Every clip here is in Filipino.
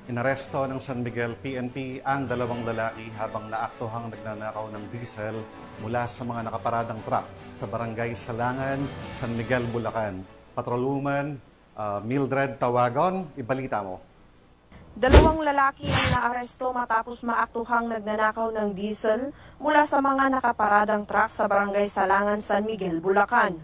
Inaresto ng San Miguel PNP ang dalawang lalaki habang naaktuhang nagnanakaw ng diesel mula sa mga nakaparadang truck sa Barangay Salangan, San Miguel, Bulacan. Patrolwoman Mildred Tawagon, ibalita mo. Dalawang lalaki ang naaresto matapos maaktuhang nagnanakaw ng diesel mula sa mga nakaparadang truck sa Barangay Salangan, San Miguel, Bulacan.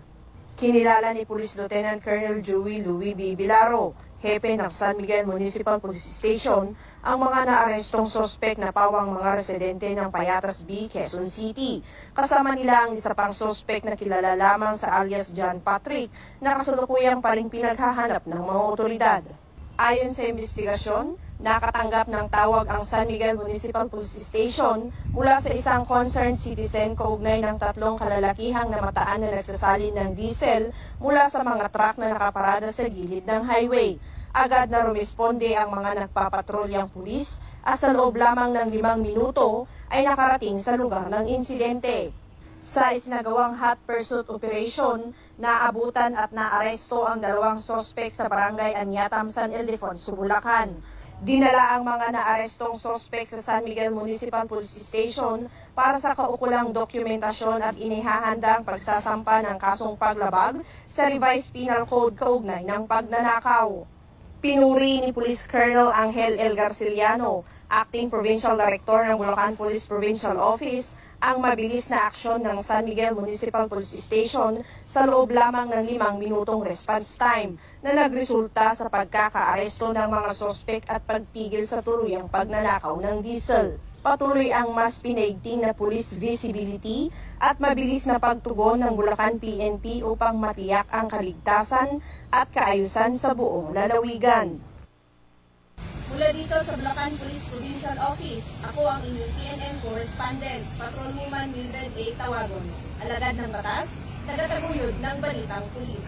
Kinilala ni Police Lieutenant Colonel Joey Louis B. Bilaro, hepe ng San Miguel Municipal Police Station, ang mga naarestong sospek na pawang mga residente ng Payatas B, Quezon City. Kasama nila ang isa pang sospek na kilala lamang sa alias John Patrick na kasalukuyang pa rin pinaghahanap ng mga otoridad. Ayon sa investigasyon, nakatanggap ng tawag ang San Miguel Municipal Police Station mula sa isang concerned citizen kaugnay ng tatlong kalalakihang namataan na nagsasalin ng diesel mula sa mga truck na nakaparada sa gilid ng highway. Agad na rumisponde ang mga nagpapatrolyang pulis at sa loob lamang ng 5 minuto ay nakarating sa lugar ng insidente. Sa isinagawang hot pursuit operation, naabutan at naaresto ang dalawang sospek sa Barangay Anyatam, San Ildefonso, Bulacan. Dinala ang mga naarestong sospek sa San Miguel Municipal Police Station para sa kaukulang dokumentasyon at inihahanda ang pagsasampa ng kasong paglabag sa Revised Penal Code kaugnay ng pagnanakaw. Pinuri ni Police Colonel Angel L. Garciliano, Acting Provincial Director ng Bulacan Police Provincial Office, ang mabilis na aksyon ng San Miguel Municipal Police Station sa loob lamang ng 5 minutong response time na nagresulta sa pagkakaaresto ng mga sospek at pagpigil sa tuluyang pagnanakaw ng diesel. Patuloy ang mas pinaigting na police visibility at mabilis na pagtugon ng Bulacan PNP upang matiyak ang kaligtasan at kaayusan sa buong lalawigan. Mula dito sa Bulacan Police Provincial Office, ako ang inyong PNM correspondent, Patrolwoman Mildred A. Tawagon, alagad ng batas, tagataguyod ng balitang pulis.